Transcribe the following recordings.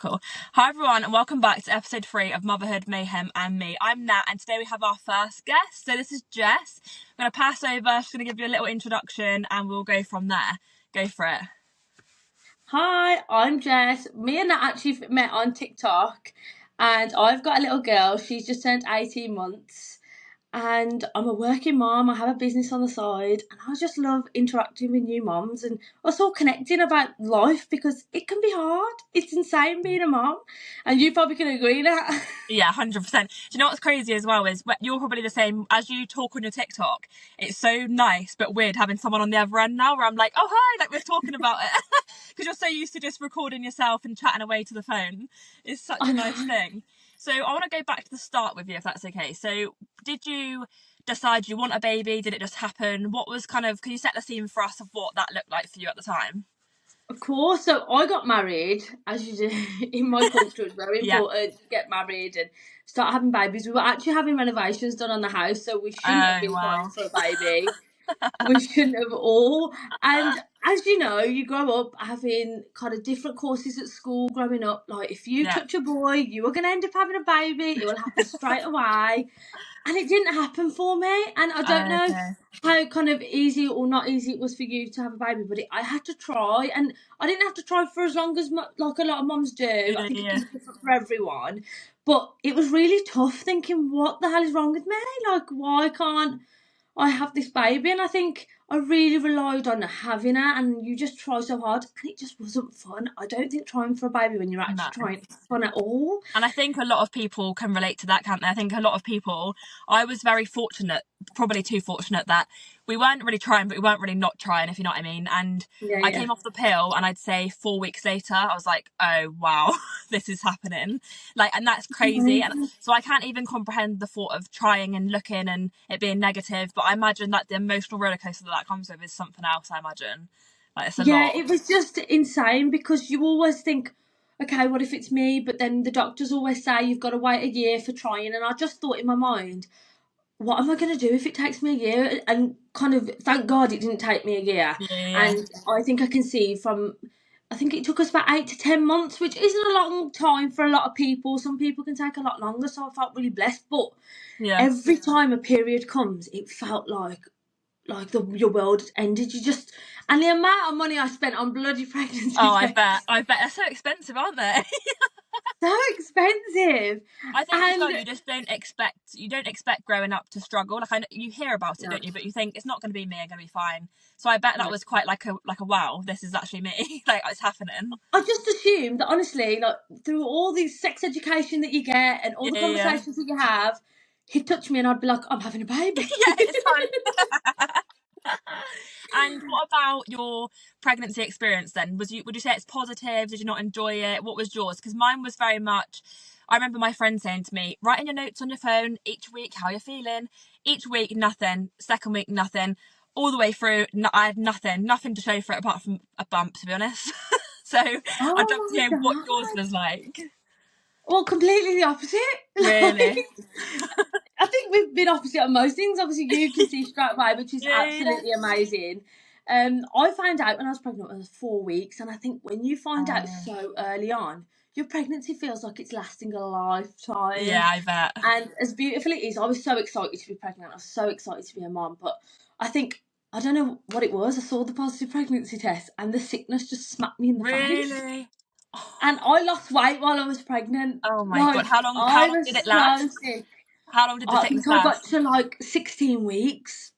Cool. Hi everyone and welcome back to episode 3 of Motherhood, Mayhem Me. I'm Nat and today we have our first guest. So this is Jess. I'm going to pass over, she's going to give you a little introduction and we'll go from there. Go for it. Hi, I'm Jess. Me and Nat actually met on TikTok and I've got a little girl. She's just turned 18 months and I'm a working mom. I have a business on the side and I just love interacting with new moms and also connecting about life because it can be hard. It's insane being a mom and you probably can agree that. Yeah, 100%. Do you know what's crazy as well is you're probably the same as you talk on your TikTok. It's so nice but weird having someone on the other end now where I'm like, oh hi, like we're talking about it. Because you're so used to just recording yourself and chatting away to the phone. It's such a nice thing. So I want to go back to the start with you, if that's okay. So did you decide you want a baby? Did it just happen? What was can you set the scene for us of what that looked like for you at the time? Of course. So I got married, as you do in my culture. It's very Yeah. important to get married and start having babies. We were actually having renovations done on the house, so we shouldn't have been trying for a baby. We shouldn't have all. And as you know, you grow up having kind of different courses at school growing up. Like if you Yeah. touch a boy, you are going to end up having a baby. It will happen straight away. And it didn't happen for me. And I don't know Okay. how kind of easy or not easy it was for you to have a baby, but I had to try. And I didn't have to try for as long as like a lot of mums do. I think Yeah. it's different for everyone. But it was really tough thinking, what the hell is wrong with me? Like, why can't I have this baby? And I think I really relied on having her, and you just try so hard and it just wasn't fun. I don't think trying for a baby when you're actually trying is fun at all. And I think a lot of people can relate to that, can't they? I think a lot of people, I was very fortunate, probably too fortunate, that we weren't really trying, but we weren't really not trying, if you know what I mean. And I came off the pill and I'd say 4 weeks later, I was like, oh, wow, this is happening. Like, and that's crazy. And so I can't even comprehend the thought of trying and looking and it being negative. But I imagine that the emotional roller coaster that comes with is something else, I imagine. Like, it's a lot. It was just insane because you always think, okay, what if it's me? But then the doctors always say you've got to wait a year for trying. And I just thought in my mind, what am I going to do if it takes me a year? And kind of, thank God it didn't take me a year. Yeah. And I think I can see I think it took us about 8 to 10 months, which isn't a long time for a lot of people. Some people can take a lot longer, so I felt really blessed. But every time a period comes, it felt like your world ended. And the amount of money I spent on bloody pregnancy I bet they're so expensive, aren't they? so expensive. I think as well, And you just don't expect growing up to struggle. Like you hear about it, don't you? But you think it's not going to be me. I'm going to be fine. So I bet that was quite like a wow. This is actually me. Like it's happening. I just assumed that honestly, like through all these sex education that you get and all the conversations that you have, he'd touch me and I'd be like, I'm having a baby. Yeah, it's fine. And what about your pregnancy experience then? Would you say it's positive? Did you not enjoy it? What was yours? Because mine was very much. I remember my friend saying to me, write in your notes on your phone each week how you're feeling. Each week, nothing. Second week, nothing. All the way through, I had nothing to show for it apart from a bump, to be honest. So I'd love to hear what yours was like. Well, completely the opposite. Really? I think we've been opposite on most things. Obviously, you can see straight away, which is absolutely amazing. I found out when I was pregnant when I was 4 weeks, and I think when you find out so early on, your pregnancy feels like it's lasting a lifetime. Yeah, I bet. And as beautiful it is, I was so excited to be pregnant. I was so excited to be a mom. But I think, I don't know what it was. I saw the positive pregnancy test and the sickness just smacked me in the face. Really? And I lost weight while I was pregnant. Oh my God. How long did it last? So sick. How long did the sickness I got last? to like 16 weeks.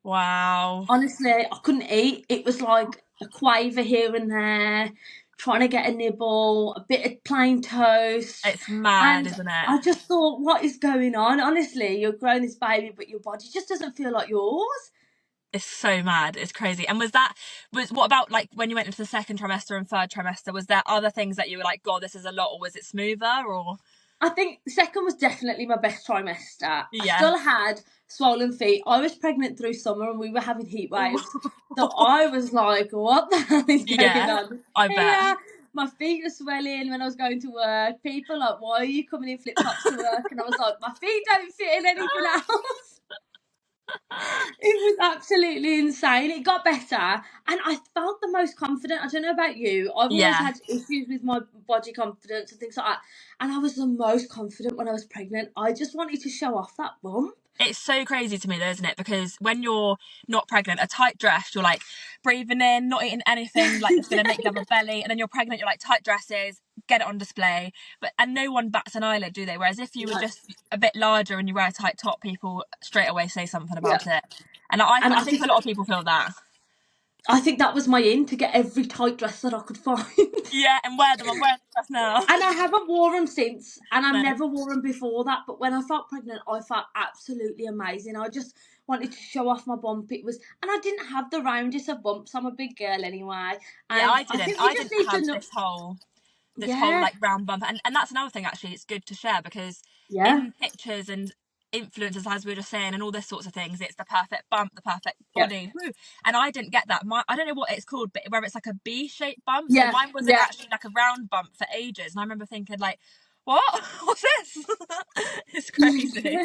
Wow. Honestly, I couldn't eat. It was like a quaver here and there, trying to get a nibble, a bit of plain toast. It's mad, isn't it? I just thought, what is going on? Honestly, you're growing this baby, but your body just doesn't feel like yours. It's so mad. It's crazy. And what about like when you went into the second trimester and third trimester? Was there other things that you were like, God, this is a lot, or was it smoother? Or I think the second was definitely my best trimester. I still had swollen feet. I was pregnant through summer and we were having heat waves. So I was like, what the hell is going on? I bet. My feet are swelling when I was going to work. People are like, why are you coming in flip-flops to work? And I was like, my feet don't fit in anything else. It was absolutely insane. It got better, and I felt the most confident. I don't know about you. I've always Yeah. had issues with my body confidence and things like that, and I was the most confident when I was pregnant. I just wanted to show off that bump. It's so crazy to me though, isn't it? Because when you're not pregnant, a tight dress, you're like breathing in, not eating anything like that's going to make you have a belly. And then you're pregnant, you're like tight dresses, get it on display. And no one bats an eyelid, do they? Whereas if you were just a bit larger and you wear a tight top, people straight away say something about it. And And I think a lot of people feel that. I think that was my in, to get every tight dress that I could find. Yeah, and wear them. I'm wearing the dress now. And I haven't worn them since, and I've No. never worn them before that. But when I felt pregnant, I felt absolutely amazing. I just wanted to show off my bump. It was, and I didn't have the roundest of bumps. I'm a big girl anyway, and Yeah, I I didn't. think you I just didn't need to have know. this whole Yeah, like round bump, and that's another thing actually it's good to share, because yeah, in pictures and influencers, as we were just saying, and all this sorts of things, it's the perfect bump, the perfect yeah, body. Woo. And I didn't get that. I don't know what it's called, but where it's like a B-shaped bump, so yeah, mine wasn't yeah. actually like a round bump for ages, and I remember thinking like, what? What's this? It's crazy.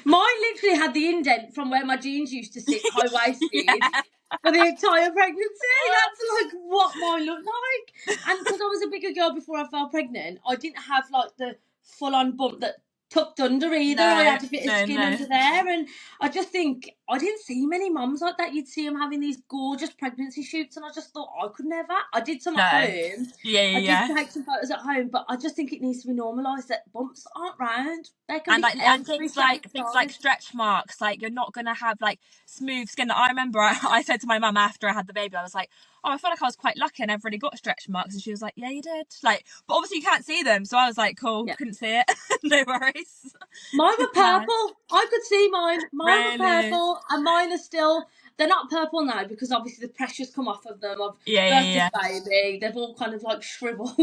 Mine literally had the indent from where my jeans used to sit, high waisted, Yeah. for the entire pregnancy. That's like what mine looked like. And because I was a bigger girl before I fell pregnant, I didn't have like the full on bump that tucked under either. I No, had a bit of no, skin no. under there. And I just think I didn't see many mums like that. You'd see them having these gorgeous pregnancy shoots, and I just thought I could never. I did some at No. home. Yeah, I did yeah, yeah. take some photos at home, but I just think it needs to be normalised that bumps aren't round. They can And be like every shape and things like size. stretch marks, like you're not gonna have like smooth skin. I remember I said to my mum after I had the baby, I was like, oh, I feel like I was quite lucky, I never really got stretch marks. And she was like, yeah, you did. Like, but obviously you can't see them, so I was like, cool, Yeah. couldn't see it. No worries. Mine were No. purple. I could see mine. Mine were Really? purple, and mine are still. They're not purple now because obviously the pressure's come off of them. I've Yeah, yeah, birthed this yeah. baby. They've all kind of like shriveled,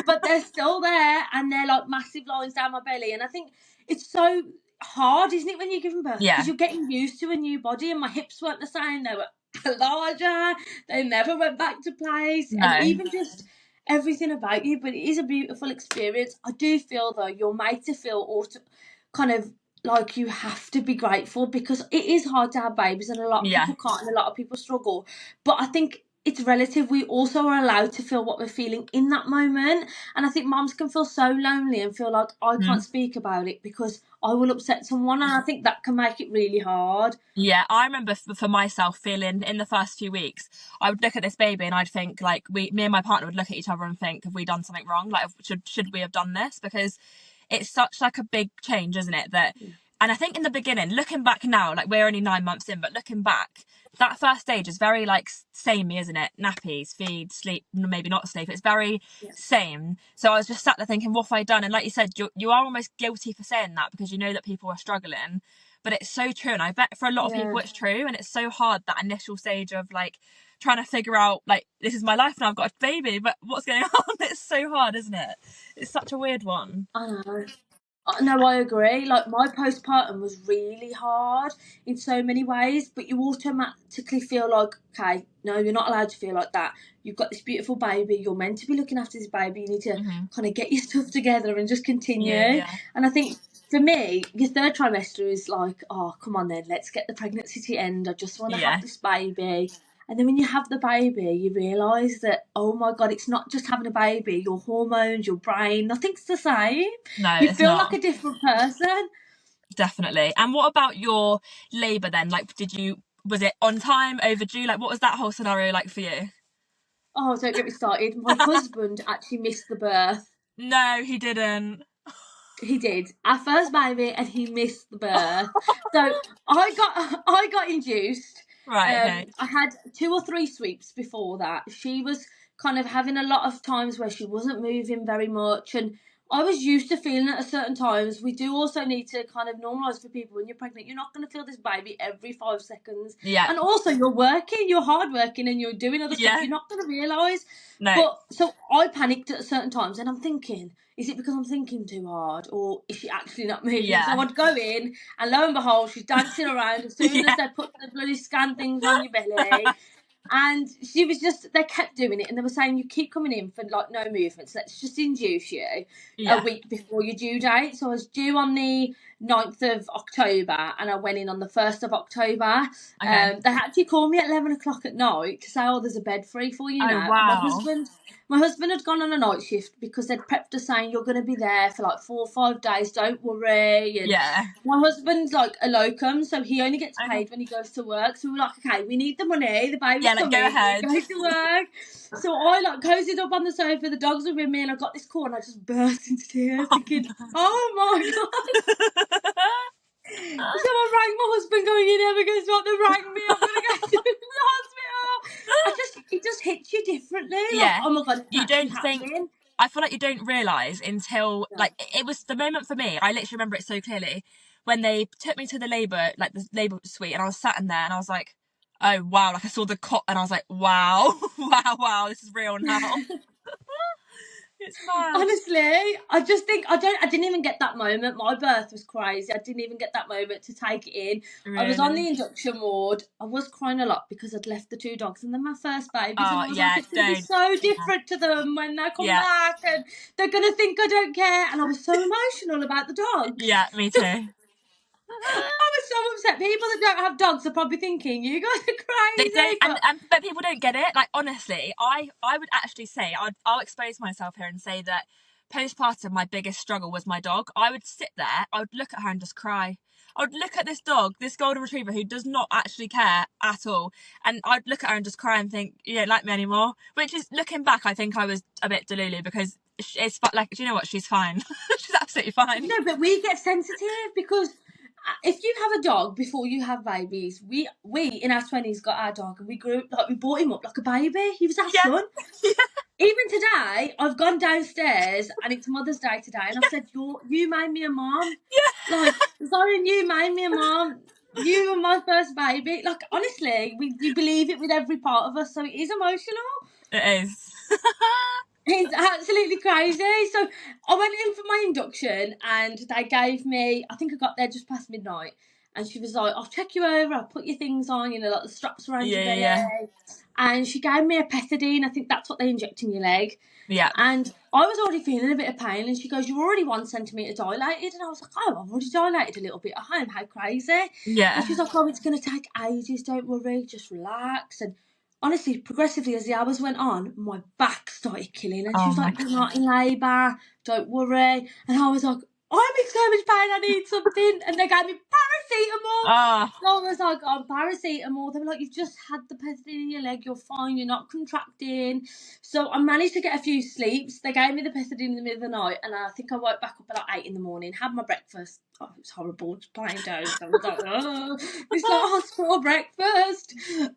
but they're still there, and they're like massive lines down my belly. And I think it's so hard, isn't it, when you're giving birth, Yeah. because you're getting used to a new body, and my hips weren't the same. They were larger. They never went back to place, and No. even just everything about you. But it is a beautiful experience. I do feel though you're made to feel kind of like you have to be grateful, because it is hard to have babies, and a lot of Yeah. people can't, and a lot of people struggle. But I think it's relative. We also are allowed to feel what we're feeling in that moment, and I think mums can feel so lonely and feel like I Hmm. can't speak about it because I will upset someone, and I think that can make it really hard. Yeah, I remember for myself feeling in the first few weeks, I would look at this baby and I'd think like me and my partner would look at each other and think, have we done something wrong? Like, should we have done this? Because it's such like a big change, isn't it? That, and I think in the beginning, looking back now, like we're only 9 months in, but looking back, that first stage is very like samey, isn't it? Nappies, feed, sleep, maybe not sleep. It's very same. So I was just sat there thinking, what have I done? And like you said, you are almost guilty for saying that because you know that people are struggling, but it's so true. And I bet for a lot of people it's true. And it's so hard, that initial stage of like trying to figure out like, this is my life now, I've got a baby, but what's going on? It's so hard, isn't it? It's such a weird one. I know. No, I agree. Like my postpartum was really hard in so many ways, but you automatically feel like, okay, no, you're not allowed to feel like that. You've got this beautiful baby. You're meant to be looking after this baby. You need to kind of get your stuff together and just continue. Yeah. And I think for me, your third trimester is like, oh, come on then, let's get the pregnancy to end. I just want to have this baby. And then when you have the baby, you realise that, oh my God, it's not just having a baby. Your hormones, your brain, nothing's the same. No, You it's feel not. like a different person. Definitely. And what about your labour then? Like, was it on time, overdue? Like, what was that whole scenario like for you? Oh, don't get me started. My husband actually missed the birth. No, he didn't. He did. Our first baby, and he missed the birth. So I got induced. Right, okay. I had 2 or 3 sweeps before that. She was kind of having a lot of times where she wasn't moving very much, and I was used to feeling it at certain times. We do also need to kind of normalise for people, when you're pregnant, you're not going to feel this baby every 5 seconds. Yeah. And also you're hard working and you're doing other stuff. You're not going to realise. No. But so I panicked at certain times, and I'm thinking, is it because I'm thinking too hard, or is she actually not moving? Yeah. So I'd go in, and lo and behold, she's dancing around as soon as they put the bloody scan things on your belly. And they kept doing it, and they were saying, you keep coming in for like no movements. Let's just induce you a week before your due date. So I was due on the 9th of October, and I went in on the 1st of October. Okay. They actually called me at 11 o'clock at night to say, oh, there's a bed free for you now. Wow. My husband had gone on a night shift because they'd prepped us saying, you're going to be there for like 4 or 5 days, don't worry. And my husband's like a locum, so he only gets paid when he goes to work. So we were like, okay, we need the money, the baby's coming, go ahead. Go to work. So I like cozied up on the sofa, the dogs were with me, and I got this call and I just burst into tears thinking, oh my God. So I rang my husband going, you never guess what, they rang me, I'm going to go to the hospital. It just hits you differently. Like, oh my God, you don't think, I feel like you don't realise until, like, it was the moment for me, I literally remember it so clearly, when they took me to the labour suite, and I was sat in there, and I was like, oh wow, like I saw the cot, and I was like, wow, wow, this is real now. It's mad. Honestly, I just think I didn't even get that moment. My birth was crazy. I didn't even get that moment to take it in. Really? I was on the induction ward. I was crying a lot because I'd left the 2 dogs and they're my first babies. And I was like, it's going to be so different to them when they come back, and they're going to think I don't care. And I was so emotional about the dogs. Yeah, me too. I was so upset. People that don't have dogs are probably thinking, you guys are crazy. They don't, but people don't get it. Like, honestly, I would actually say, I'll expose myself here and say that postpartum, my biggest struggle was my dog. I would sit there, I would look at her and just cry. I would look at this dog, this golden retriever, who does not actually care at all. And I'd look at her and just cry and think, you don't like me anymore. Which is, looking back, I think I was a bit delulu, because it's like, do you know what? She's fine. She's absolutely fine. No, but we get sensitive because if you have a dog before you have babies, we in our 20s got our dog, and we brought him up like a baby. He was our son. Even today, I've gone downstairs and it's Mother's Day today, and I've said, you made me a mom. Like, Zoran, you made me a mom. You were my first baby. Like, honestly, we believe it with every part of us, so it is emotional. It is. It's absolutely crazy. So I went in for my induction, and they gave me, I think I got there just past midnight, and she was like, I'll check you over, I'll put your things on, like the straps around your belly. And she gave me a pethidine. I think that's what they inject in your leg. Yeah. And I was already feeling a bit of pain, and she goes, you're already 1 centimetre dilated. And I was like, oh, I've already dilated a little bit at home, how crazy. Yeah. And she's like, oh, it's going to take ages, don't worry, just relax. And honestly, progressively as the hours went on, my back started killing. And she was like, you're not in labour, don't worry. And I was like, I'm in so much pain, I need something. And they gave me paracetamol. So I was like, paracetamol. They were like, you've just had the pethidine in your leg, you're fine, you're not contracting. So I managed to get a few sleeps. They gave me the pethidine in the middle of the night, and I think I woke back up at like 8 in the morning, had my breakfast. Oh, it was horrible, just plain toast. I was like, oh, it's like hospital breakfast.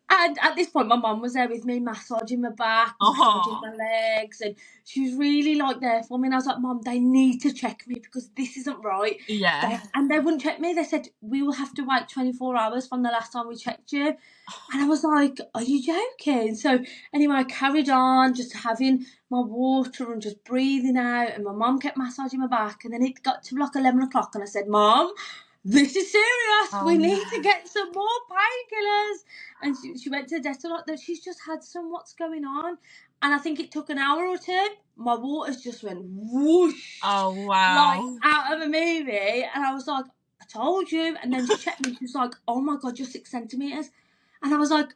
And at this point, my mum was there with me, massaging my back, massaging my legs, and she was really like there for me. And I was like, Mum, they need to check me because this isn't right. Yeah. And they wouldn't check me. They said, we will have to wait 24 hours from the last time we checked you. And I was like, are you joking? So anyway, I carried on just having my water and just breathing out, and my mum kept massaging my back, and then it got to like 11 o'clock, and I said, Mum, this is serious. We need to get some more painkillers. And she went to the doctor like that. She's just had some what's going on. And I think it took an hour or two. My waters just went whoosh. Oh, wow. Like out of a movie. And I was like, I told you. And then she checked me. She was like, oh my God, you're 6 centimetres. And I was like,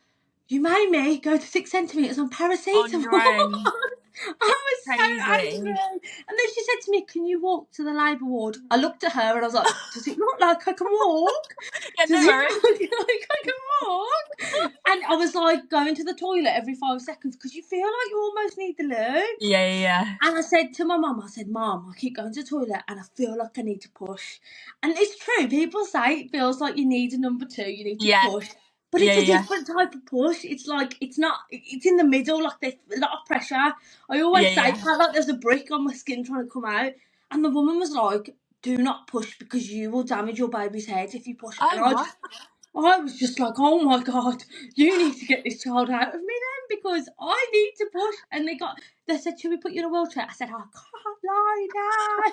you made me go to 6 centimetres on paracetamol. I was crazy. So angry. And then she said to me, can you walk to the labour ward? I looked at her and I was like, does it look like I can walk? Does it look like I can walk? And I was like going to the toilet every 5 seconds because you feel like you almost need the loo. Yeah. And I said to my mum, Mum, I keep going to the toilet and I feel like I need to push. And it's true, people say it feels like you need a number 2, you need to push. But it's a different type of push. It's like, it's in the middle, like there's a lot of pressure. I always say, it felt like there's a brick on my skin trying to come out. And the woman was like, do not push because you will damage your baby's head if you push. And I was just like, oh my God, you need to get this child out of me then because I need to push. And they said, should we put you in a wheelchair? I said, I can't, lie down.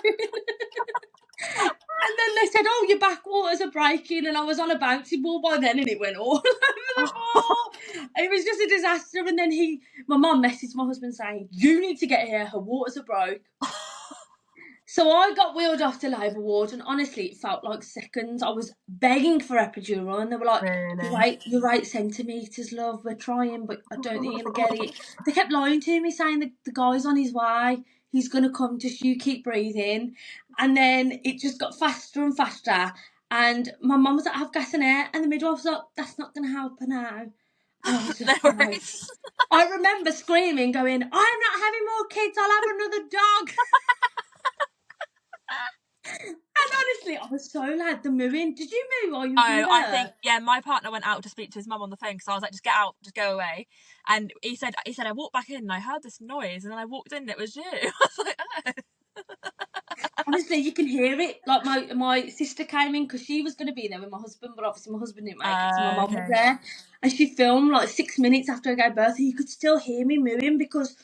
And then they said, oh, your backwaters are breaking, and I was on a bouncy ball by then, and it went all over the ball. It was just a disaster. And then my mum messaged my husband saying, you need to get here, her waters are broke. So I got wheeled off to labour ward, and honestly, it felt like seconds. I was begging for epidural, and they were like, Really? you're 8 centimetres, love, we're trying, but I don't think you're going to get it. They kept lying to me, saying the guy's on his way, he's going to come, just you keep breathing. And then it just got faster and faster, and my mum was like, have gas and air, and the midwife was like, that's not going to help her now. And I was just like, I remember screaming, going, I'm not having more kids, I'll have another dog. And honestly, I was so loud. The mooing. Did you moo while you were doing that? I think, yeah, my partner went out to speak to his mum on the phone because I was like, just get out, just go away. And he said, I walked back in and I heard this noise, and then I walked in and it was you. I was like, oh. Honestly, you can hear it. Like my sister came in because she was going to be there with my husband, but obviously my husband didn't make it, so my mum was there. And she filmed like 6 minutes after I gave birth, and you could still hear me mooing because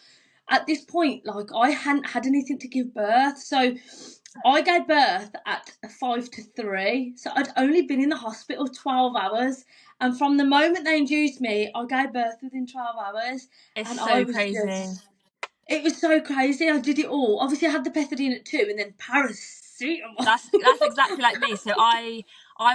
at this point, like, I hadn't had anything to give birth. So I gave birth at 5 to 3. So I'd only been in the hospital 12 hours. And from the moment they induced me, I gave birth within 12 hours. It's and so I was crazy. It was so crazy. I did it all. Obviously, I had the pethidine at 2 and then paracetamol. That's exactly like me. So I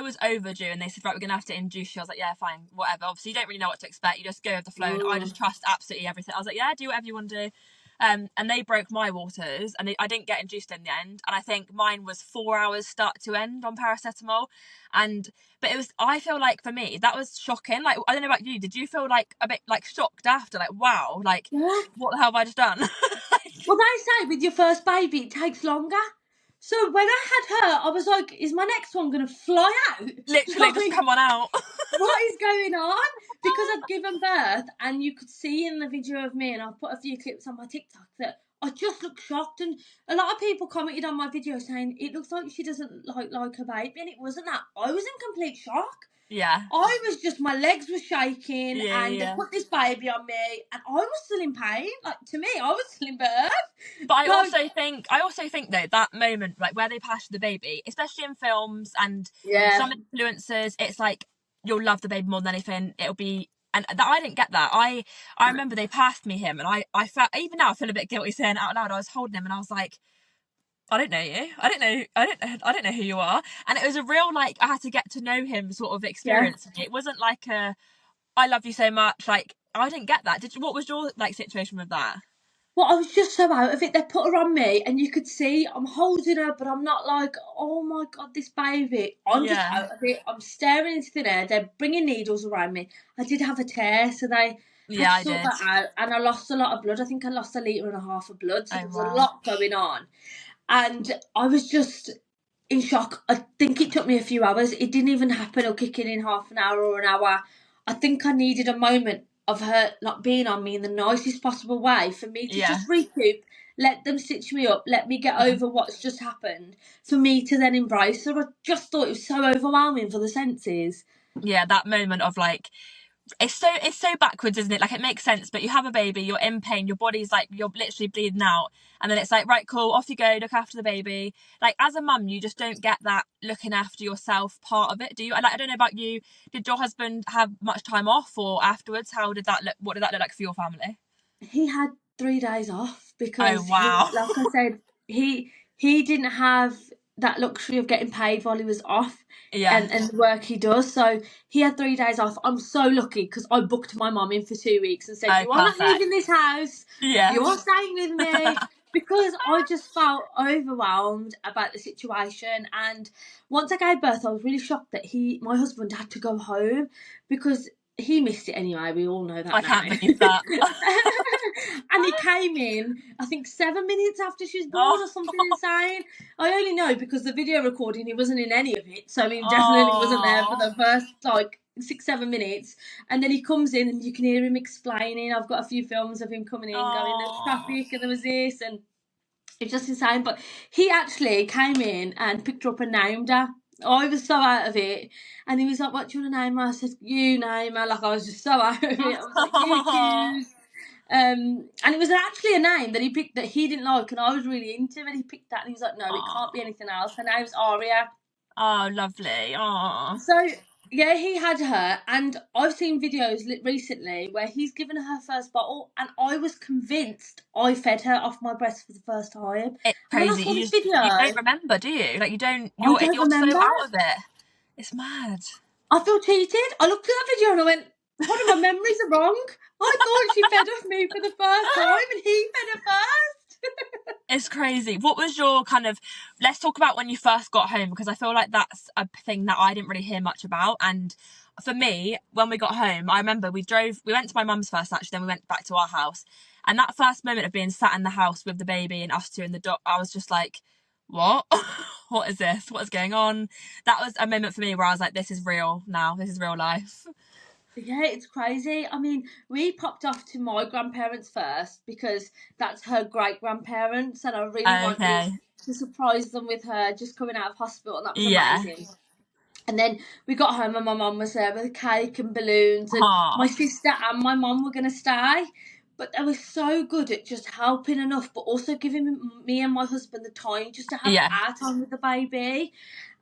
was overdue, and they said, right, we're going to have to induce you. I was like, yeah, fine, whatever. Obviously, you don't really know what to expect. You just go with the flow. And I just trust absolutely everything. I was like, yeah, do whatever you want to do. And they broke my waters, and I didn't get induced in the end. And I think mine was 4 hours start to end on paracetamol. But it was, I feel like for me, that was shocking. Like, I don't know about you. Did you feel like a bit like shocked after? Like, wow, like, what the hell have I just done? Well, they say with your first baby, it takes longer. So when I had her, I was like, is my next one going to fly out? Literally, just come on out. What is going on? Because I'd given birth, and you could see in the video of me, and I've put a few clips on my TikTok, that I just looked shocked. And a lot of people commented on my video saying it looks like she doesn't like her baby, and it wasn't that. I was in complete shock. Yeah. I was just, my legs were shaking, and they put this baby on me, and I was still in pain. Like, to me, I was still in birth. But I also think though, that moment, like where they pass the baby, especially in films and some influencers, it's like you'll love the baby more than anything. It'll be, and that I didn't get that. I remember they passed me him, and I felt, even now I feel a bit guilty saying it out loud. I was holding him, and I was like, I don't know you. I don't know who you are. And it was a real, like, I had to get to know him sort of experience. It wasn't like a, I love you so much. Like, I didn't get that. What was your like situation with that? Well, I was just so out of it. They put her on me, and you could see I'm holding her, but I'm not like, oh my God, this baby. I'm just out of it. I'm staring into thin air. They're bringing needles around me. I did have a tear, so they had to sort that out. And I lost a lot of blood. I think I lost 1.5 litres of blood. So there was a lot going on. And I was just in shock. I think it took me a few hours. It didn't even happen or kick in half an hour or an hour. I think I needed a moment of her not being on me in the nicest possible way for me to just recoup, let them stitch me up, let me get over what's just happened, for me to then embrace her. I just thought it was so overwhelming for the senses. Yeah, that moment of like, it's so backwards, isn't it? Like, it makes sense, but you have a baby, you're in pain, your body's like, you're literally bleeding out, and then it's like, right, cool, off you go, look after the baby. Like, as a mum, you just don't get that looking after yourself part of it, do you? Like, I don't know about you, did your husband have much time off, or afterwards? How did that look? What did that look like for your family? He had 3 days off because, he, like I said, he didn't have that luxury of getting paid while he was off, and the work he does. So he had 3 days off. I'm so lucky because I booked my mum in for 2 weeks and said, you are not leaving this house. You are staying with me. Because I just felt overwhelmed about the situation. And once I gave birth, I was really shocked that my husband had to go home because he missed it anyway. We all know that. I can't believe that. And he came in, I think 7 minutes after she was born or something insane. I only know because the video recording, he wasn't in any of it. So he definitely wasn't there for the first, like, 6-7 minutes. And then he comes in and you can hear him explaining. I've got a few films of him coming in, going, there's traffic and there was this, and it's just insane. But he actually came in and picked her up and named her. I was so out of it, and he was like, what do you want to name her? I said, you name her. Like, I was just so out of it. I was like, you choose. And it was actually a name that he picked that he didn't like, and I was really into, and he picked that, and he was like, no, it can't be anything else. Her name's Aria. Oh, lovely. Oh. So yeah, he had her, and I've seen videos recently where he's given her her first bottle, and I was convinced I fed her off my breast for the first time. It's And then I crazy. saw this You video. don't remember, do you? Like, you don't. I don't You're so remember. out of it. It's mad. I feel cheated. I looked at that video and I went, "Hold on, my memories are wrong. I thought she fed off me for the first time, and he fed her first." It's crazy. What was your kind of, let's talk about when you first got home, because I feel like that's a thing that I didn't really hear much about. And for me, when we got home, I remember we went to my mum's first actually, then we went back to our house. And that first moment of being sat in the house with the baby and us two and the dog, I was just like, what? What is this? What is going on? That was a moment for me where I was like, this is real now. This is real life. Yeah, it's crazy. I mean, we popped off to my grandparents first because that's her great grandparents, and I really wanted Okay. to surprise them with her just coming out of hospital, and that was Yeah. amazing. And then we got home, and my mum was there with a cake and balloons, and my Aww. sister and my mum were going to stay. But they were so good at just helping enough, but also giving me and my husband the time just to have Yeah. our time with the baby.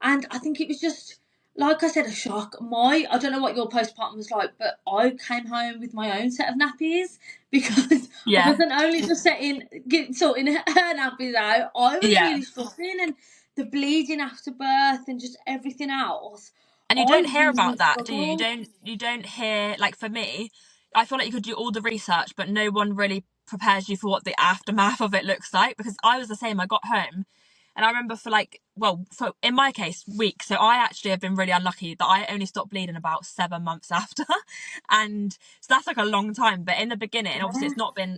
And I think it was just, like I said, a shock. I don't know what your postpartum was like, but I came home with my own set of nappies because I Yeah. wasn't only just sorting her nappies out, I was Yeah. really struggling, and the bleeding after birth and just everything else. And you I don't hear really about that, do you? struggled. You don't hear, like, for me, I feel like you could do all the research, but no one really prepares you for what the aftermath of it looks like. Because I was the same. I got home and I remember for like, well, for in my case, weeks. So I actually have been really unlucky that I only stopped bleeding about 7 months after. And so that's like a long time. But in the beginning, obviously Yeah.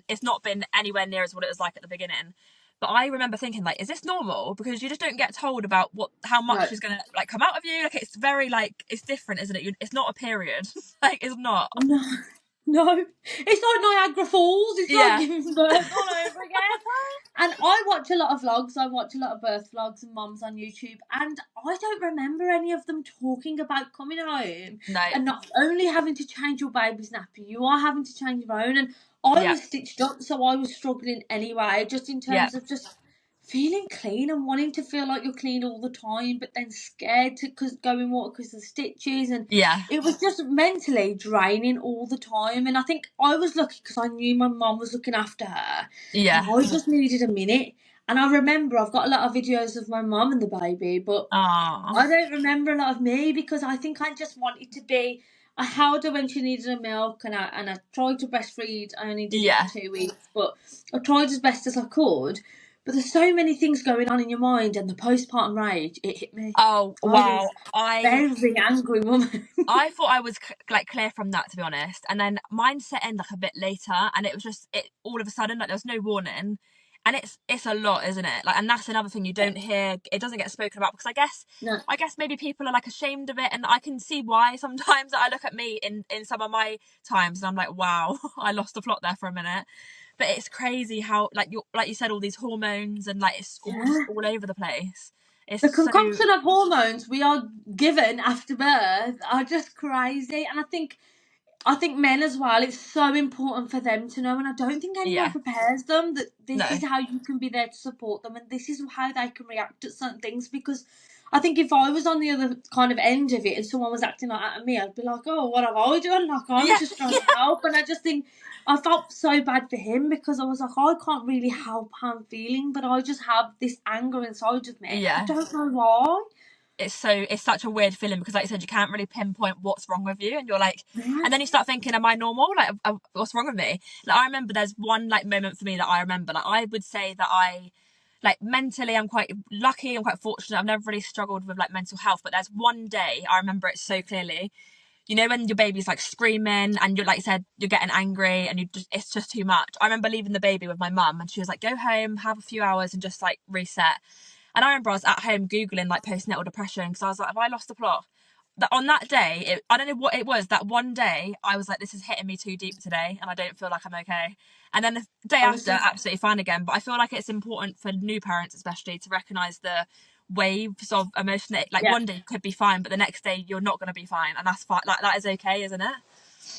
it's not been anywhere near as what it was like at the beginning. But I remember thinking, like, is this normal? Because you just don't get told about how much No. is gonna like come out of you. Like, it's very like, it's different, isn't it? It's not a period. Like, it's not. No. No. It's like Niagara Falls. It's like Yeah. giving birth all over again. And I watch a lot of vlogs. I watch a lot of birth vlogs and mums on YouTube. And I don't remember any of them talking about coming home No. and not only having to change your baby's nappy, you are having to change your own. And I Yeah. was stitched up, so I was struggling anyway, just in Yeah. terms of just feeling clean and wanting to feel like you're clean all the time, but then scared to go in water because of the stitches. And Yeah. it was just mentally draining all the time. And I think I was lucky because I knew my mum was looking after her, and Yeah. I just needed a minute. And I remember I've got a lot of videos of my mum and the baby, but Oh. I don't remember a lot of me because I think I just wanted to be. I held her when she needed a milk, and I tried to breastfeed. I only did it Yeah. for 2 weeks, but I tried as best as I could. But there's so many things going on in your mind, and the postpartum rage, it hit me. Oh I was wow. very angry woman. I thought I was like clear from that, to be honest, and then mine set in like a bit later, and it was just it all of a sudden, like there was no warning, and it's a lot, isn't it? Like, and that's another thing you don't hear. It doesn't get spoken about because No, I guess maybe people are like ashamed of it, and I can see why sometimes. I look at me in some of my times, and I'm like, wow, I lost the plot there for a minute. But it's crazy how like you said, all these hormones and like it's all just yeah. all over the place. It's The so concoction of hormones we are given after birth are just crazy, and I think men as well, it's so important for them to know, and I don't think anyone yeah. prepares them that this No. is how you can be there to support them, and this is how they can react to certain things. Because I think if I was on the other kind of end of it and someone was acting like that at me, I'd be like, oh, what have I done? Like, I'm Yeah. just trying to help. And I just think I felt so bad for him because I was like, I can't really help how I'm feeling, but I just have this anger inside of me. I Yeah. don't know why. It's such a weird feeling because like you said, you can't really pinpoint what's wrong with you, and you're like, Yeah. and then you start thinking, am I normal? Like, what's wrong with me? Like, I remember there's one like moment for me that I remember, like I would say that I like mentally I'm quite lucky, I'm quite fortunate, I've never really struggled with like mental health, but there's one day I remember it so clearly. You know, when your baby's like screaming and you're, like you said, you're getting angry and it's just too much. I remember leaving the baby with my mum and she was like, go home, have a few hours and just like reset. And I remember I was at home Googling like postnatal depression because I was like, have I lost the plot? That on that day, I don't know what it was, that one day, I was like, this is hitting me too deep today and I don't feel like I'm okay. And then the day after, Honestly, absolutely fine again. But I feel like it's important for new parents especially to recognise the waves of emotion that, like, yeah. one day you could be fine, but the next day you're not going to be fine. And that's fine. Like, that is okay, isn't it?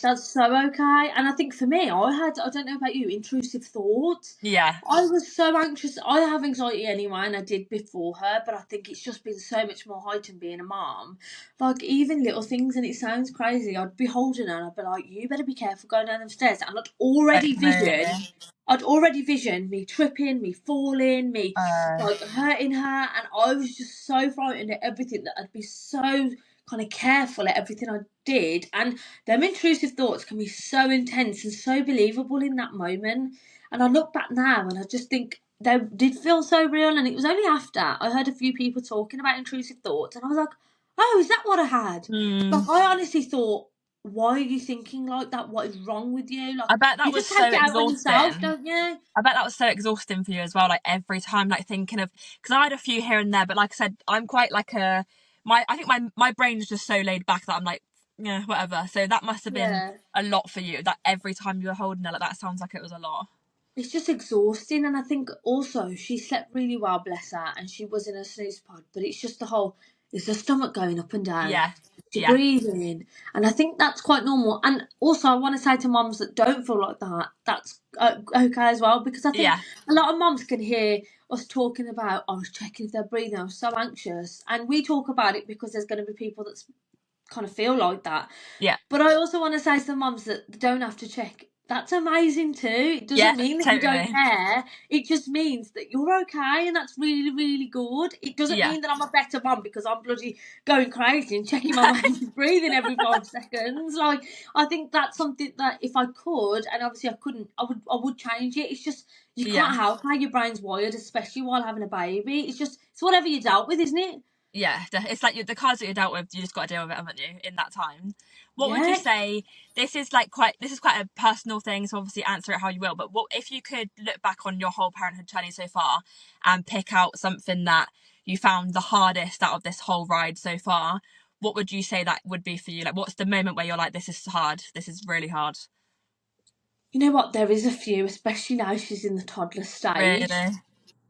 That's so okay. And I think for me, I don't know about you, intrusive thoughts. Yeah. I was so anxious. I have anxiety anyway, and I did before her, but I think it's just been so much more heightened being a mom. Like, even little things, and it sounds crazy, I'd be holding her and I'd be like, you better be careful going down the stairs. And Really. I'd already visioned me tripping, me falling, me Uh, like hurting her, and I was just so frightened at everything that I'd be so kind of careful at everything I did. And them intrusive thoughts can be so intense and so believable in that moment. And I look back now and I just think they did feel so real. And it was only after I heard a few people talking about intrusive thoughts, and I was like, oh, is that what I had? Like, I honestly thought, why are you thinking like that? What is wrong with you? Like, I bet that you was just so take it out on yourself, exhausting. don't you? I bet that was so exhausting for you as well. Like every time, like thinking of, because I had a few here and there, but like I said, I'm quite like I think my brain's just so laid back that I'm like, yeah, whatever. So that must have been Yeah. a lot for you. That every time you were holding her, like that sounds like it was a lot. It's just exhausting, and I think also she slept really well, bless her, and she was in a snooze pod. But it's just the whole, is her stomach going up and down? Yeah, Is she yeah, breathing? And I think that's quite normal. And also, I want to say to mums that don't feel like that, that's okay as well, because I think yeah, a lot of mums can hear us talking about, I was checking if they're breathing, I was so anxious, and we talk about it because there's going to be people that kind of feel like that. yeah, But I also want to say to the mums that don't have to check. That's amazing too. It yeah, doesn't mean that you don't totally. care. It just means that you're okay, and that's really, really good. It doesn't Yeah, mean that I'm a better mum because I'm bloody going crazy and checking my baby's breathing every 5 seconds. Like, I think that's something that if I could, and obviously I couldn't, I would change it. It's just you yeah. can't help how your brain's wired, especially while having a baby. It's whatever you dealt with, isn't it? Yeah, it's like the cards that you're dealt with. You just got to deal with it, haven't you? In that time, what would you Yeah. say? This is quite a personal thing, so obviously answer it how you will. But what if you could look back on your whole parenthood journey so far and pick out something that you found the hardest out of this whole ride so far? What would you say that would be for you? Like, what's the moment where you're like, this is hard. This is really hard. You know what? There is a few, especially now she's in the toddler stage. Really?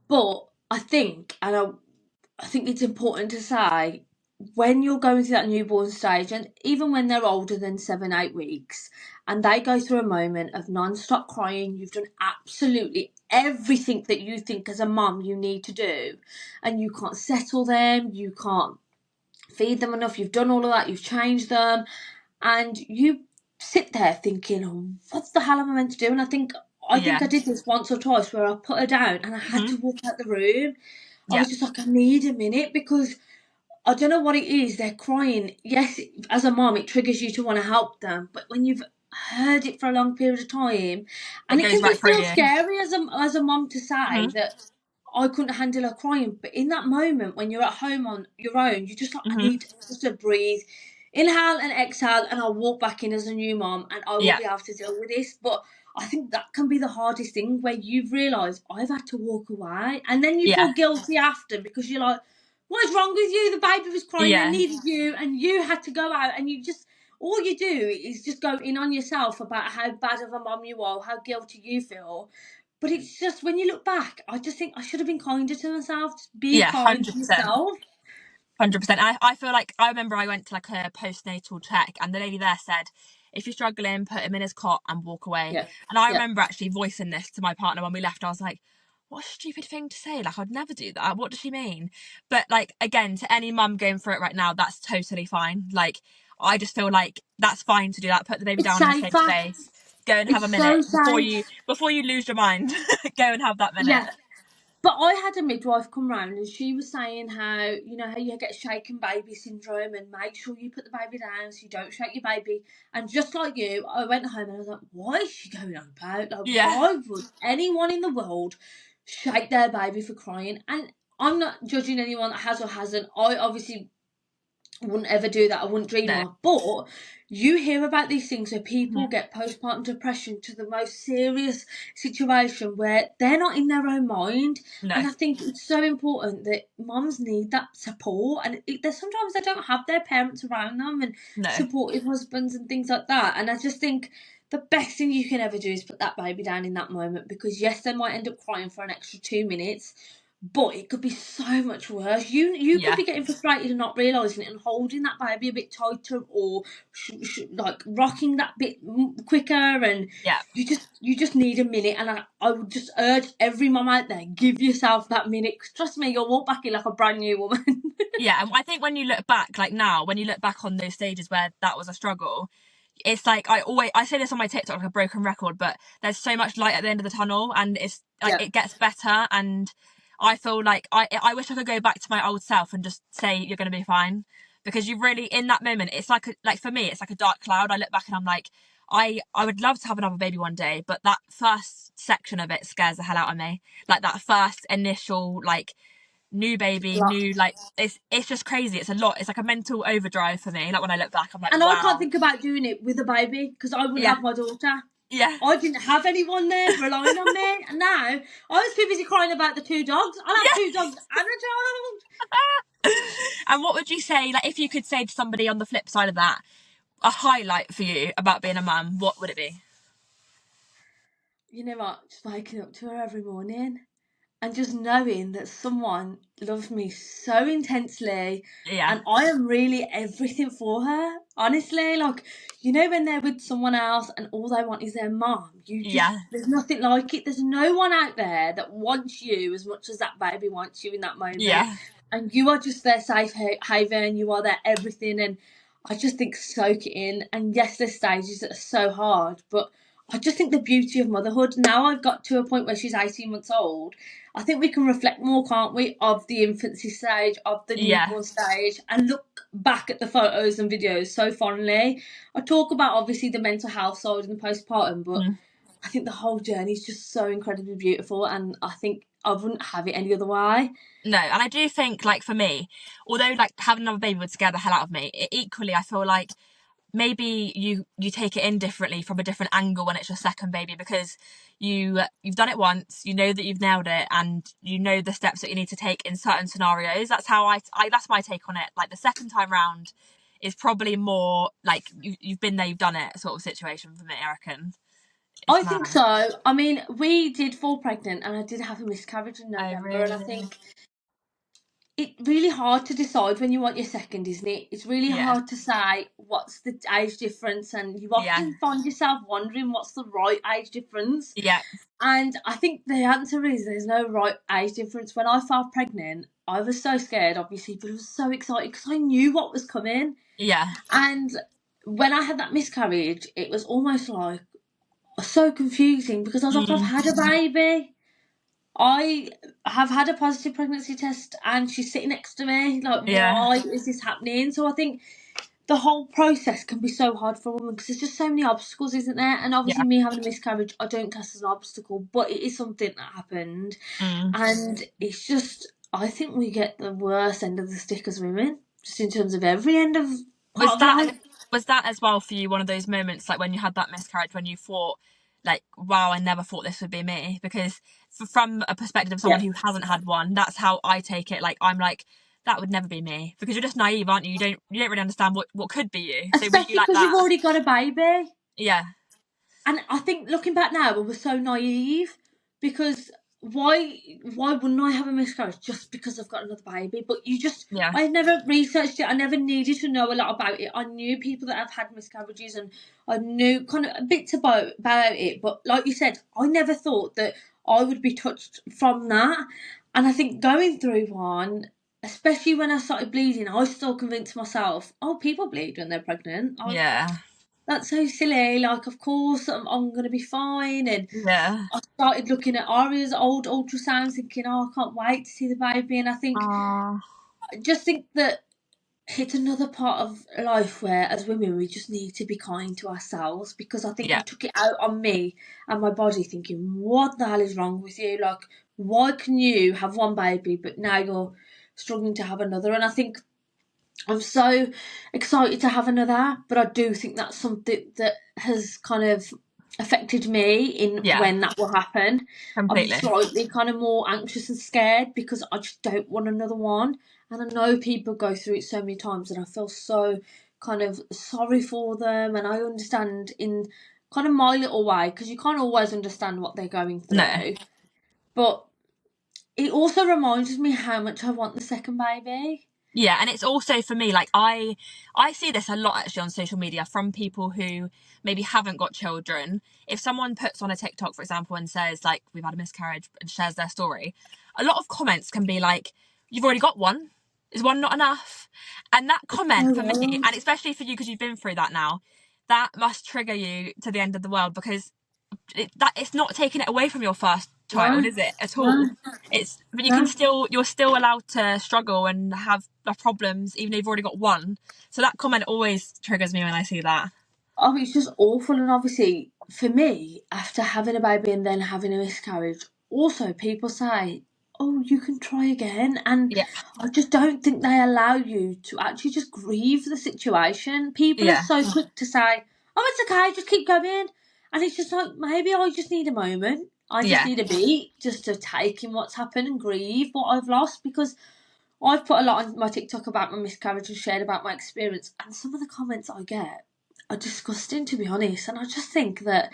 But I think it's important to say when you're going through that newborn stage, and even when they're older than 7, 8 weeks, and they go through a moment of non-stop crying, you've done absolutely everything that you think as a mum you need to do, and you can't settle them, you can't feed them enough, you've done all of that, you've changed them, and you sit there thinking, oh, what the hell am I meant to do? And I think Yeah. I did this once or twice where I put her down and I had Hmm. to walk out the room. I Yeah. was just like, I need a minute because I don't know what it is. They're crying. Yes, as a mom, it triggers you to want to help them, but when you've heard it for a long period of time, It and it goes can be right through feel you. scary as a mom to say Hmm. that I couldn't handle her crying, but in that moment when you're at home on your own, you just like, I Hmm. need just to breathe, inhale and exhale, and I'll walk back in as a new mom, and I will Yeah. be able to deal with this. But I think that can be the hardest thing where you've realised I've had to walk away, and then you Yeah. feel guilty after because you're like, what is wrong with you? The baby was crying, they Yeah. needed you, and you had to go out, and you just all you do is just go in on yourself about how bad of a mom you are, how guilty you feel. But it's just when you look back, I just think I should have been kinder to myself. Just be Yeah. kind to 100%. yourself. 100%. I feel like I remember I went to like a postnatal check and the lady there said, if you're struggling, put him in his cot and walk away. Yeah, And I yeah. remember actually voicing this to my partner when we left. I was like, what a stupid thing to say. Like, I'd never do that. What does she mean? But like, again, to any mum going through it right now, that's totally fine. Like, I just feel like that's fine to do that. Put the baby It's down in a safe safer. space. Go and have a It's minute so safe. before you lose your mind. Go and have that minute. Yeah. But I had a midwife come round and she was saying how, how you get shaken baby syndrome and make sure you put the baby down so you don't shake your baby. And just like you, I went home and I was like, why is she going on about? Like, Yeah. why would anyone in the world shake their baby for crying? And I'm not judging anyone that has or hasn't. I obviously wouldn't ever do that. I wouldn't dream No. of. But you hear about these things where people Mhm. get postpartum depression to the most serious situation where they're not in their own mind. No. And I think it's so important that mums need that support. And there's sometimes they don't have their parents around them and No. supportive husbands and things like that. And I just think the best thing you can ever do is put that baby down in that moment because yes, they might end up crying for an extra 2 minutes. but it could be so much worse. You could be getting frustrated and not realising it and holding that baby a bit tighter, or like rocking that bit quicker, and you just need a minute. And I would just urge every mum out there, give yourself that minute, 'cause trust me, you'll walk back in like a brand new woman. Yeah, and I think when you look back, like now, when you look back on those stages where that was a struggle, it's like I say this on my TikTok like a broken record, but there's so much light at the end of the tunnel, and it's like it gets better. And I feel like I wish I could go back to my old self and just say you're going to be fine, because you really, in that moment, it's like for me it's like a dark cloud. I look back and I'm like, I would love to have another baby one day, but that first section of it scares the hell out of me. Like that first initial like new baby, new, like it's just crazy. It's a lot. It's like a mental overdrive for me. Like when I look back, I'm like, and wow. I can't think about doing it with a baby because I would have my daughter. Yeah. I didn't have anyone there relying on me, and now I was too busy crying about the 2 dogs. I have 2 dogs and a child. And what would you say, like, if you could say to somebody on the flip side of that, a highlight for you about being a mum, what would it be? You know what? Just waking up to her every morning and just knowing that someone loves me so intensely, and I am really everything for her. Honestly, like, you know, when they're with someone else and all they want is their mom, there's nothing like it. There's no one out there that wants you as much as that baby wants you in that moment. And you are just their safe haven, you are their everything. And I just think soak it in. And yes, there's stages that are so hard, but I just think the beauty of motherhood, now I've got to a point where she's 18 months old, I think we can reflect more, can't we, of the infancy stage, of the newborn stage, and look back at the photos and videos so fondly. I talk about, obviously, the mental health side and the postpartum, but I think the whole journey is just so incredibly beautiful, and I think I wouldn't have it any other way. No, and I do think, like, for me, although, like, having another baby would scare the hell out of me, equally, I feel like maybe you take it in differently from a different angle when it's your second baby, because you've done it once, you know that you've nailed it, and you know the steps that you need to take in certain scenarios. That's how I that's my take on it. Like the second time round is probably more like you've been there, you've done it sort of situation for me, I reckon. I think so. I mean, we did fall pregnant and I did have a miscarriage in November. Really? And I think it's really hard to decide when you want your second, isn't it? It's really hard to say what's the age difference, and you often find yourself wondering what's the right age difference. And I think the answer is there's no right age difference. When I fell pregnant, I was so scared, obviously, but I was so excited because I knew what was coming. And when I had that miscarriage, it was almost like so confusing because I was like, I've had a baby. I have had a positive pregnancy test and she's sitting next to me. Like, why is this happening? So I think the whole process can be so hard for a woman because there's just so many obstacles, isn't there? And obviously me having a miscarriage, I don't class as an obstacle, but it is something that happened. And it's just, I think we get the worst end of the stick as women, just in terms of every end of Was that as well for you one of those moments, like when you had that miscarriage, when you thought, like, wow, I never thought this would be me? Because from a perspective of someone who hasn't had one, that's how I take it. Like, I'm like, that would never be me, because you're just naive, aren't you? You don't really understand what could be you. So especially like because you've already got a baby. And I think looking back now, we were so naive because why wouldn't I have a miscarriage just because I've got another baby? But you just, I never researched it. I never needed to know a lot about it. I knew people that have had miscarriages and I knew kind of a bit about it. But like you said, I never thought that I would be touched from that. And I think going through one, especially when I started bleeding, I still convinced myself, oh, people bleed when they're pregnant. That's so silly. Like, of course, I'm going to be fine. And I started looking at Aria's old ultrasounds, thinking, oh, I can't wait to see the baby. And I think, I just think that it's another part of life where, as women, we just need to be kind to ourselves, because I think I took it out on me and my body, thinking, what the hell is wrong with you? Like, why can you have one baby, but now you're struggling to have another? And I think I'm so excited to have another, but I do think that's something that has kind of affected me in when that will happen. Completely. I'm slightly kind of more anxious and scared because I just don't want another one. And I know people go through it so many times and I feel so kind of sorry for them, and I understand in kind of my little way, because you can't always understand what they're going through. But it also reminds me how much I want the second baby. Yeah, and it's also for me, like I see this a lot actually on social media from people who maybe haven't got children. If someone puts on a TikTok, for example, and says like we've had a miscarriage and shares their story, a lot of comments can be like, "You've already got one. Is one not enough?" And that comment for me, and especially for you because you've been through that now, that must trigger you to the end of the world because it's not taking it away from your first child, is it at all? But you're still allowed to struggle and have problems even though you've already got one. So that comment always triggers me when I see that. Oh, it's just awful. And obviously, for me, after having a baby and then having a miscarriage, also people say, "Oh, you can try again," and Yeah, I just don't think they allow you to actually just grieve the situation. People are yeah, so quick to say, "Oh, it's okay, just keep going," and it's just like maybe I just need a moment. I just yeah, need a beat just to take in what's happened and grieve what I've lost, because I've put a lot on my TikTok about my miscarriage and shared about my experience, and some of the comments I get are disgusting, to be honest. And I just think that,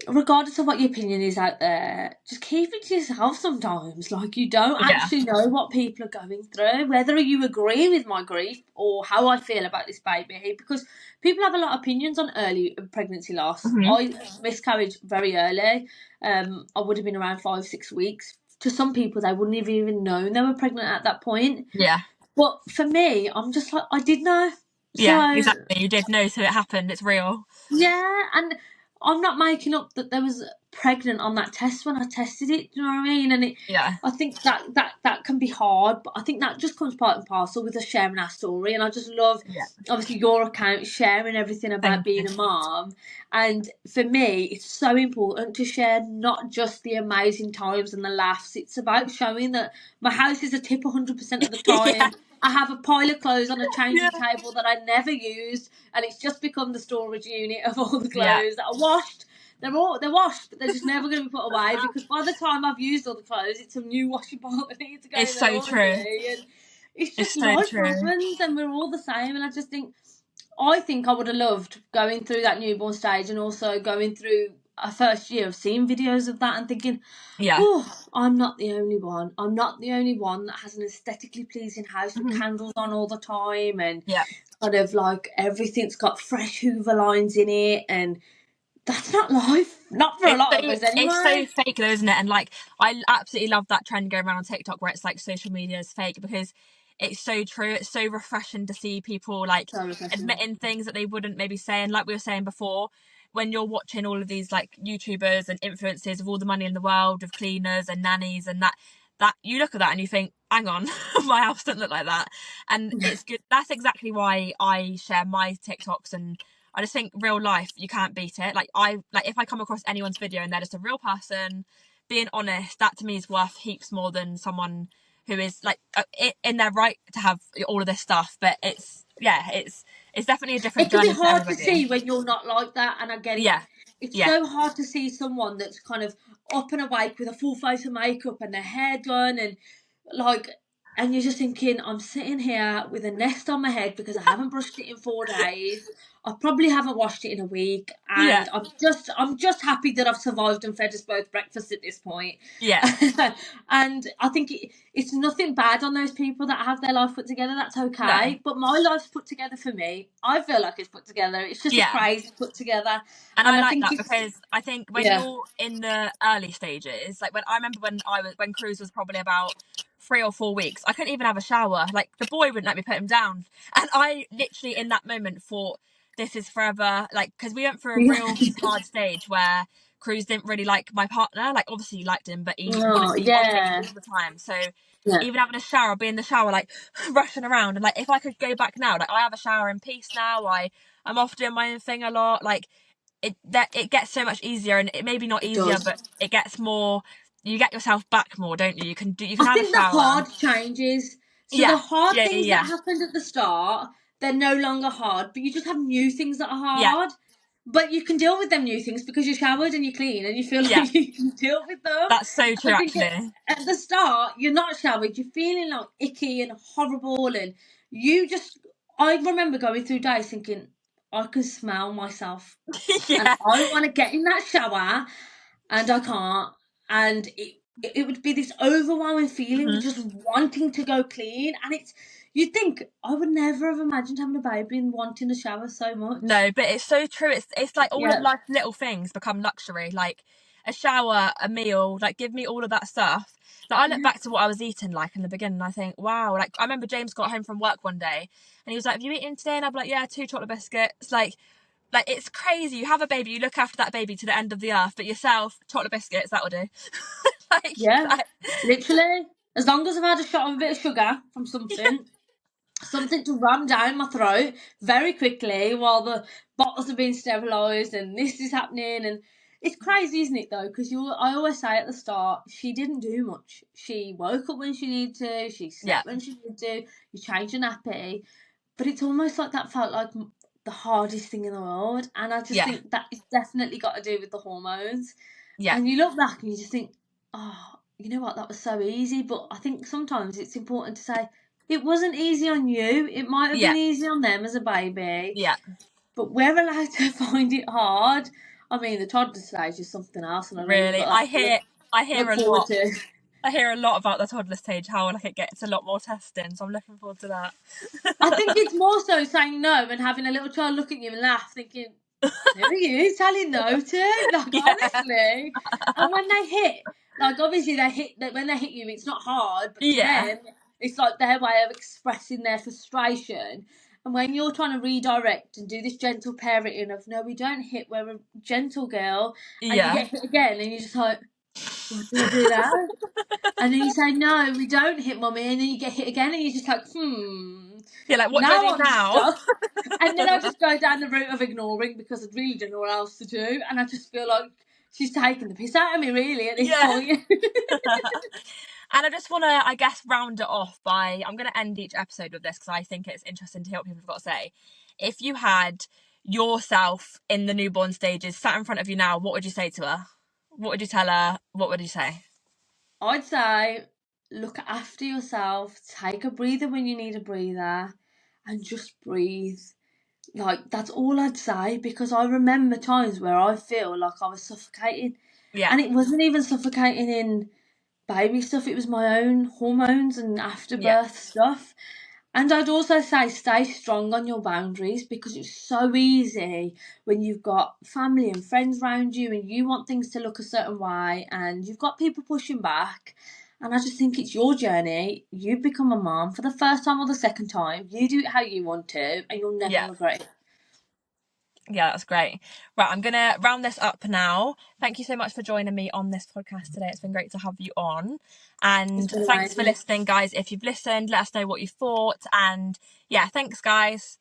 regardless of what your opinion is out there, just keep it to yourself sometimes. Like, you don't yeah. actually know what people are going through, whether you agree with my grief or how I feel about this baby, because people have a lot of opinions on early pregnancy loss. Hmm. I miscarried very early. I would have been around 5-6 weeks. To some people, they wouldn't have even known they were pregnant at that point. Yeah, But for me, I'm just like, I did know. yeah, So, exactly. You did know, so it happened. It's real. yeah, and I'm not making up that there was pregnant on that test when I tested it. Do you know what I mean? And Yeah, I think that can be hard, but I think that just comes part and parcel with us sharing our story. And I just love, yeah. obviously, your account sharing everything about Thank you. being a mom. And for me, it's so important to share not just the amazing times and the laughs. It's about showing that my house is a tip 100% of the Yeah, time. I have a pile of clothes on a yeah, changing table that I never used, and it's just become the storage unit of all the yeah. clothes that are washed. They're washed, but they're just never going to be put away, because by the time I've used all the clothes, it's a new washing bowl that needs to go It's in the so true. laundry. And it's It's just so life true. happens, and we're all the same. And I think I would have loved going through that newborn stage and also going through a first year of seeing videos of that and thinking, Yeah. oh, I'm not the only one. I'm not the only one that has an aesthetically pleasing house with Hmm. candles on all the time, and Yeah. kind of like everything's got fresh Hoover lines in it. And that's not life. Not for a lot of us It's so anyway. fake though, isn't it? And like I absolutely love that trend going around on TikTok where it's like social media is fake because it's so true. It's so refreshing to see people like So refreshing. admitting things that they wouldn't maybe say. And like we were saying before, when you're watching all of these like YouTubers and influencers with all the money in the world, of cleaners and nannies and that you look at that and you think, hang on, my house doesn't look like that. And it's good. That's exactly why I share my TikToks, and I just think real life you can't beat it. Like if I come across anyone's video and they're just a real person being honest, that to me is worth heaps more than someone who is like in their right to have all of this stuff. But it's definitely a different It can be journey for hard to everybody. see when you're not like that, and I get it. Yeah, It's yeah, so hard to see someone that's kind of up and awake with a full face of makeup and their hair done, and like, and you're just thinking, I'm sitting here with a nest on my head because I haven't brushed it in 4 days. I probably haven't washed it in a week, yeah, and I'm just happy that I've survived and fed us both breakfast at this point. yeah, And I think it's nothing bad on those people that have their life put together. That's no, okay. But my life's put together for me. I feel like it's put together. It's just a yeah. crazy put together. And I And I like think that it's, because I think when yeah. you're in the early stages, like when I remember when Cruz was probably about 3 or 4 weeks, I couldn't even have a shower. Like the boy wouldn't let me put him down, and I literally in that moment thought, "This is forever." Like because we went through a real hard stage where Cruz didn't really like my partner. Like obviously he liked him, but he wanted Oh, to be on me yeah. all the time. So Yeah. even having a shower, I'd be in the shower like rushing around, and like if I could go back now, like I have a shower in peace now. I'm off doing my own thing a lot. Like it gets so much easier, and it maybe not It easier, does. but it gets more. You get yourself back more, don't you? You can I have a think the shower. hard changes. So the Yeah, hard yeah, yeah, things that yeah, happened at the start, they're no longer hard, but you just have new things that are yeah. hard. But you can deal with them new things because you're showered and you're clean and you feel Yeah. like you can deal with them. That's so true, I think actually. at the start, you're not showered, you're feeling like icky and horrible, and you just. I remember going through days thinking, I can smell myself and Yeah, I want to get in that shower and I can't. And it would be this overwhelming feeling of just wanting to go clean. And you'd think, I would never have imagined having a baby and wanting to shower so much. No, but it's so true. It's like all of life's little things become luxury, like a shower, a meal, like give me all of that stuff. Like I look back to what I was eating like in the beginning and I think, wow, like I remember James got home from work one day and he was like, have you eaten today? And I'd be like, yeah, 2 chocolate biscuits. Like it's crazy. You have a baby, you look after that baby to the end of the earth, but yourself, chocolate biscuits, that'll do. Literally. As long as I've had a shot of a bit of sugar from something, something to ram down my throat very quickly while the bottles are being sterilised and this is happening. And it's crazy, isn't it, though? Because I always say at the start, she didn't do much. She woke up when she needed to, she slept when she needed to, you changed a nappy. But it's almost like that felt like the hardest thing in the world. And I just think that it's definitely got to do with the hormones. Yeah. And you look back and you just think, oh, you know what, that was so easy. But I think sometimes it's important to say, it wasn't easy on you. It might have been easy on them as a baby. Yeah. But we're allowed to find it hard. I mean, the toddler stage is something else. And Really, I hear a lot. To. I hear a lot about the toddler stage, how like it gets a lot more testing. So I'm looking forward to that. I think it's more so saying no and having a little child look at you and laugh, thinking, who are you telling no to? Like, honestly. And when they hit, like, obviously when they hit you, it's not hard, but to them, it's like their way of expressing their frustration. And when you're trying to redirect and do this gentle parenting of, no, we don't hit, we're a gentle girl, and you get hit again, and you're just like, what do I do now? And then you say, no, we don't hit mummy, and then you get hit again, and you're just like, Yeah, like, what do I do now? And then I just go down the route of ignoring because I really don't know what else to do. And I just feel like she's taking the piss out of me, really, at this point. And I just want to, I guess, round it off by, I'm going to end each episode with this because I think it's interesting to hear what people have got to say. If you had yourself in the newborn stages sat in front of you now, what would you say to her? What would you tell her? What would you say? I'd say, look after yourself, take a breather when you need a breather, and just breathe. Like, that's all I'd say, because I remember times where I feel like I was suffocating. Yeah. And it wasn't even suffocating in baby stuff, it was my own hormones and afterbirth stuff. And I'd also say stay strong on your boundaries, because it's so easy when you've got family and friends around you and you want things to look a certain way and you've got people pushing back. And I just think it's your journey. You've become a mom for the first time or the second time. You do it how you want to and you'll never regret it. Yeah, that's great. Right, I'm going to round this up now. Thank you so much for joining me on this podcast today. It's been great to have you on. And thanks for listening, guys. If you've listened, let us know what you thought. And yeah, thanks, guys.